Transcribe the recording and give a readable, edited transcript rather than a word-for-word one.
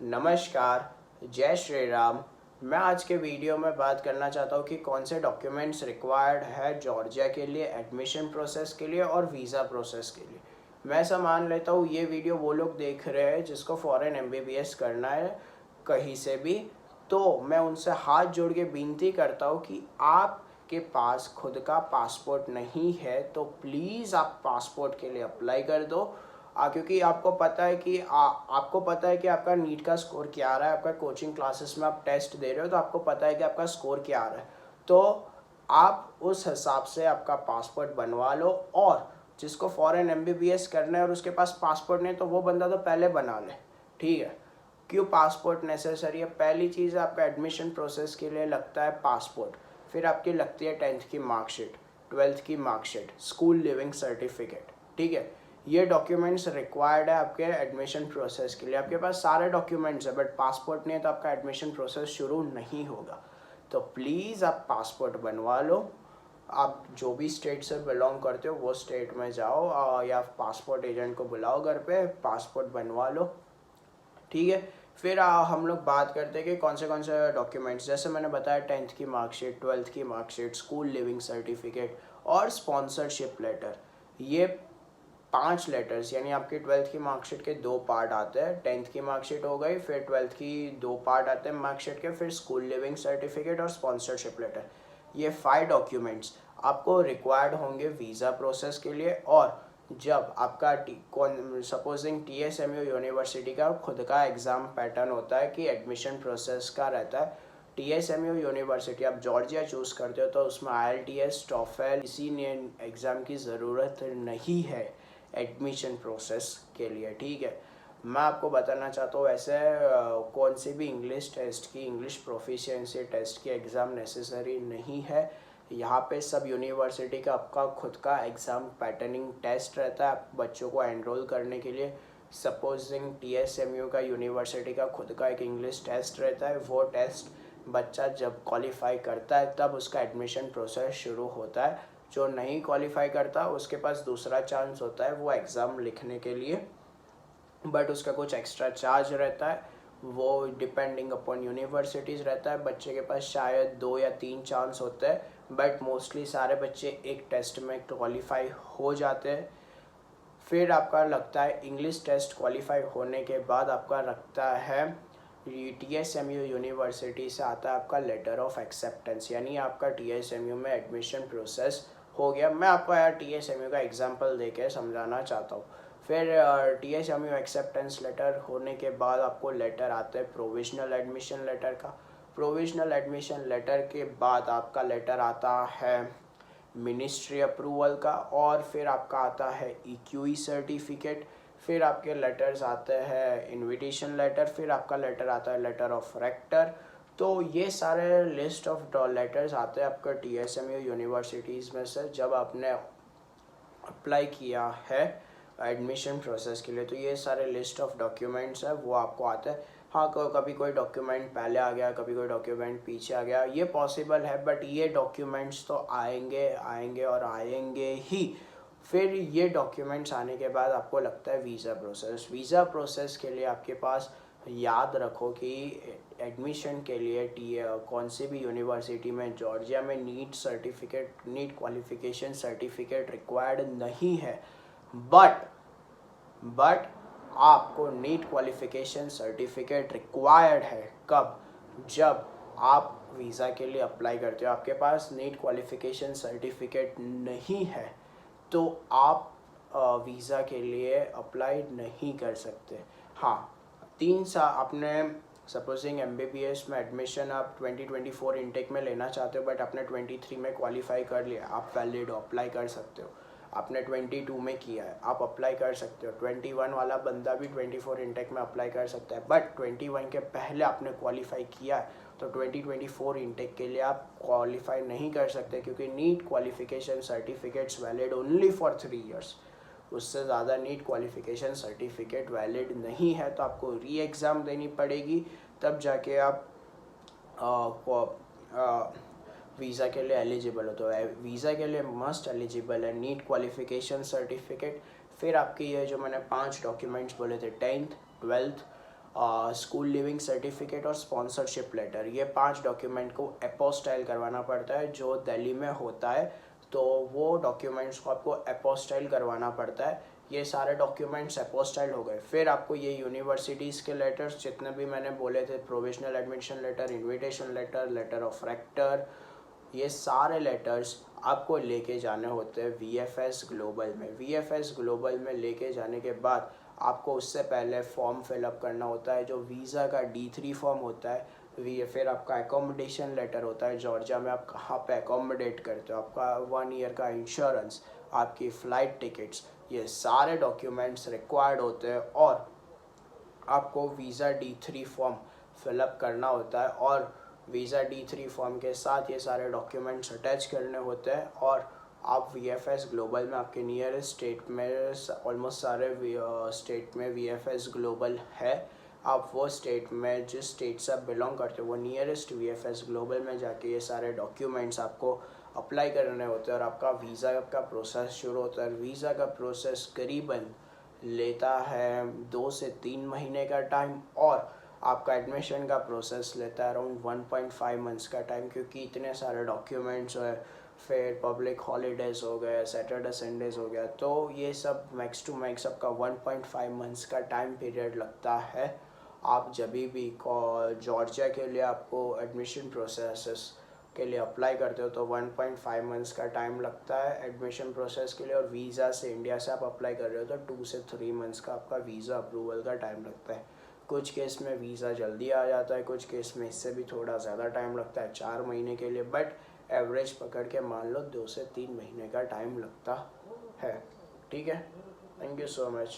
नमस्कार, जय श्री राम। मैं आज के वीडियो में बात करना चाहता हूँ कि कौन से डॉक्यूमेंट्स रिक्वायर्ड है जॉर्जिया के लिए, एडमिशन प्रोसेस के लिए और वीज़ा प्रोसेस के लिए। मैं ऐसा मान लेता हूँ ये वीडियो वो लोग देख रहे हैं जिसको फॉरेन एमबीबीएस करना है कहीं से भी। तो मैं उनसे हाथ जोड़ के विनती करता हूँ कि आपके पास खुद का पासपोर्ट नहीं है तो प्लीज़ आप पासपोर्ट के लिए अप्लाई कर दो। क्योंकि आपको पता है कि आपको पता है कि आपका नीट का स्कोर क्या आ रहा है। आपका कोचिंग क्लासेस में आप टेस्ट दे रहे हो तो आपको पता है कि आपका स्कोर क्या आ रहा है। तो आप उस हिसाब से आपका पासपोर्ट बनवा लो। और जिसको फॉरेन एमबीबीएस करना है और उसके पास पासपोर्ट नहीं तो वो बंदा तो पहले बना ले, ठीक है। क्यों पासपोर्ट नेसेसरी है? पहली चीज़, आपका एडमिशन प्रोसेस के लिए लगता है पासपोर्ट। फिर आपकी लगती है 10th की मार्कशीट, 12th की मार्कशीट, स्कूल लिविंग सर्टिफिकेट, ठीक है। ये डॉक्यूमेंट्स रिक्वायर्ड है आपके एडमिशन प्रोसेस के लिए। आपके पास सारे डॉक्यूमेंट्स है बट पासपोर्ट नहीं है तो आपका एडमिशन प्रोसेस शुरू नहीं होगा। तो प्लीज़ आप पासपोर्ट बनवा लो। आप जो भी स्टेट से बिलोंग करते हो वो स्टेट में जाओ या पासपोर्ट एजेंट को बुलाओ घर पे, पासपोर्ट बनवा लो, ठीक है। फिर हम लोग बात करते हैं कि कौन से डॉक्यूमेंट्स, जैसे मैंने बताया 10th की मार्कशीट, 12th की मार्कशीट, स्कूल लिविंग सर्टिफिकेट और स्पॉन्सरशिप लेटर। ये 5 लेटर्स, यानी आपकी 12th की मार्कशीट के 2 पार्ट आते हैं। 10th की मार्कशीट हो गई, फिर 12th की 2 पार्ट आते हैं मार्कशीट के, फिर स्कूल लिविंग सर्टिफिकेट और स्पॉन्सरशिप लेटर। ये 5 डॉक्यूमेंट्स आपको रिक्वायर्ड होंगे वीज़ा प्रोसेस के लिए। और जब आपका सपोजिंग TSMU यूनिवर्सिटी का खुद का एग्ज़ाम पैटर्न होता है कि एडमिशन प्रोसेस का रहता है। TSMU यूनिवर्सिटी आप जॉर्जिया चूज़ करते हो तो उसमें IELTS, TOEFL इसी ने एग्ज़ाम की ज़रूरत नहीं है एडमिशन प्रोसेस के लिए, ठीक है। मैं आपको बताना चाहता हूँ ऐसे कौन सी भी इंग्लिश टेस्ट की, इंग्लिश प्रोफिशिएंसी टेस्ट की एग्ज़ाम नेसेसरी नहीं है। यहाँ पे सब यूनिवर्सिटी का आपका खुद का एग्ज़ाम पैटर्निंग टेस्ट रहता है बच्चों को एनरोल करने के लिए। सपोजिंग TSMU का यूनिवर्सिटी का खुद का एक इंग्लिश टेस्ट रहता है। वो टेस्ट बच्चा जब क्वालिफाई करता है तब उसका एडमिशन प्रोसेस शुरू होता है। जो नहीं क्वालिफाई करता उसके पास दूसरा चांस होता है वो एग्ज़ाम लिखने के लिए, बट उसका कुछ एक्स्ट्रा चार्ज रहता है। वो डिपेंडिंग अपॉन यूनिवर्सिटीज़ रहता है। बच्चे के पास शायद 2 या 3 चांस होते हैं बट मोस्टली सारे बच्चे एक टेस्ट में क्वालिफाई हो जाते हैं। फिर आपका लगता है इंग्लिश टेस्ट क्वालिफाई होने के बाद आपका लगता है TSMU यूनिवर्सिटी से आता है आपका लेटर ऑफ एक्सेप्टेंस, यानी आपका TSMU में एडमिशन प्रोसेस हो गया। मैं आपको यार TSMU का एग्जांपल देके समझाना चाहता हूँ। फिर TSMU एक्सेप्टेंस लेटर होने के बाद आपको लेटर आता है प्रोविजनल एडमिशन लेटर का। प्रोविजनल एडमिशन लेटर के बाद आपका लेटर आता है मिनिस्ट्री अप्रूवल का, और फिर आपका आता है EQE सर्टिफिकेट। फिर आपके लेटर्स आते हैं इनविटेशन लेटर। फिर आपका लेटर आता है लेटर ऑफ रेक्टर। तो ये सारे लिस्ट ऑफ लेटर्स आते हैं आपका TSMU यूनिवर्सिटीज़ में से जब आपने अप्लाई किया है एडमिशन प्रोसेस के लिए। तो ये सारे लिस्ट ऑफ डॉक्यूमेंट्स है वो आपको आता है। हाँ, कभी कोई डॉक्यूमेंट पहले आ गया, कभी कोई डॉक्यूमेंट पीछे आ गया, ये पॉसिबल है बट ये डॉक्यूमेंट्स तो आएंगे आएंगे और आएंगे ही। फिर ये डॉक्यूमेंट्स आने के बाद आपको लगता है वीज़ा प्रोसेस। वीज़ा प्रोसेस के लिए आपके पास याद रखो कि एडमिशन के लिए कौन सी भी यूनिवर्सिटी में जॉर्जिया में NEET certificate, NEET qualification certificate required नहीं है। बट आपको नीट क्वालिफिकेशन सर्टिफिकेट रिक्वायर्ड है कब? जब आप वीज़ा के लिए अप्लाई करते हो। आपके पास नीट क्वालिफिकेशन सर्टिफिकेट नहीं है तो आप वीज़ा के लिए अप्लाई नहीं कर सकते। हाँ, 3 साल आपने सपोजिंग MBBS में एडमिशन आप 2024 इंटेक में लेना चाहते हो बट आपने 23 में क्वालिफाई कर लिया, आप वैलिड अप्लाई कर सकते हो। आपने 22 में किया है, आप अप्लाई कर सकते हो। 21 वाला बंदा भी 24 इंटेक में अप्लाई कर सकता है बट 21 के पहले आपने क्वालिफाई किया है तो 2024 इंटेक के लिए आप क्वालिफाई नहीं कर सकते क्योंकि NEET qualification certificates valid only for 3 years. उससे ज़्यादा नीट क्वालिफिकेशन सर्टिफिकेट वैलिड नहीं है तो आपको री एग्ज़ाम देनी पड़ेगी, तब जाके आप वीज़ा के लिए एलिजिबल हो। तो वीज़ा के लिए मस्ट एलिजिबल है नीट क्वालिफिकेशन सर्टिफिकेट। फिर आपके ये जो मैंने 5 डॉक्यूमेंट्स बोले थे, 10th, 12th, school leaving certificate और स्पॉन्सरशिप लेटर, ये 5 डॉक्यूमेंट को एपोस्टाइल करवाना पड़ता है जो दिल्ली में होता है। तो वो डॉक्यूमेंट्स को आपको एपोस्टाइल करवाना पड़ता है। ये सारे डॉक्यूमेंट्स एपोस्टाइल हो गए, फिर आपको ये यूनिवर्सिटीज़ के लेटर्स जितने भी मैंने बोले थे, provisional admission letter, invitation letter, letter of rector, ये सारे लेटर्स आपको लेके जाने होते हैं VFS ग्लोबल में। VFS ग्लोबल में लेके जाने के बाद आपको उससे पहले फॉर्म फिलअप करना होता है जो वीज़ा का D3 फॉर्म होता है। फिर आपका एकोमोडेशन लेटर होता है, जॉर्जिया में आप कहाँ पे एकोमोडेट करते हो, आपका 1 ईयर का इंश्योरेंस, आपकी फ़्लाइट टिकट्स, ये सारे डॉक्यूमेंट्स रिक्वायर्ड होते हैं। और आपको वीज़ा D3 फॉर्म फिलअप करना होता है और वीज़ा D3 फॉर्म के साथ ये सारे डॉक्यूमेंट्स अटैच करने होते हैं। और आप VFS ग्लोबल में आपके नियरेस्ट स्टेट में, ऑलमोस्ट सारे स्टेट में VFS ग्लोबल है, आप वो स्टेट में जिस स्टेट से आप बिलोंग करते हो वो नियरेस्ट VFS ग्लोबल में जाके ये सारे डॉक्यूमेंट्स आपको अप्लाई करने होते हैं और आपका वीज़ा का प्रोसेस शुरू होता है। वीज़ा का प्रोसेस करीबन लेता है 2 से 3 महीने का टाइम और आपका एडमिशन का प्रोसेस लेता है अराउंड 1.5 मंथ्स का टाइम, क्योंकि इतने सारे डॉक्यूमेंट्स है, फिर पब्लिक हॉलीडेज़ हो गए, सैटरडे संडेज़ हो गया, तो ये सब मैक्स टू मैक्स आपका 1.5 मंथ्स का टाइम पीरियड लगता है। आप जब भी जॉर्जिया के लिए आपको एडमिशन प्रोसेस के लिए अप्लाई करते हो तो 1.5 मंथ्स का टाइम लगता है एडमिशन प्रोसेस के लिए। और वीज़ा से, इंडिया से आप अप्लाई कर रहे हो तो 2 से 3 मंथ्स का आपका वीज़ा अप्रूवल का टाइम लगता है। कुछ केस में वीज़ा जल्दी आ जाता है, कुछ केस में इससे भी थोड़ा ज़्यादा टाइम लगता है 4 महीने के लिए, बट एवरेज पकड़ के मान लो 2 से 3 महीने का टाइम लगता है। ठीक है, थैंक यू सो मच।